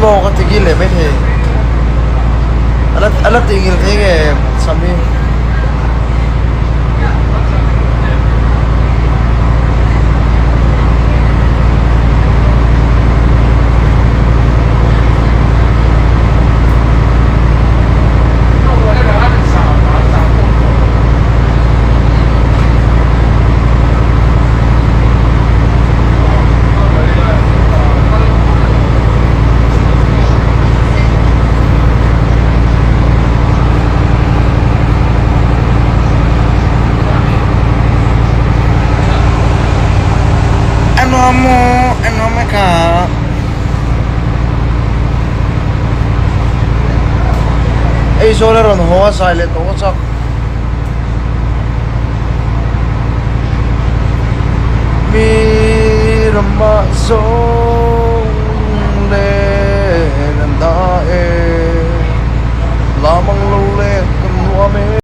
mo ka tigil eh, may alat tigil tingin sabi ano mo ka eh solar on hoa silent o sak mi rama so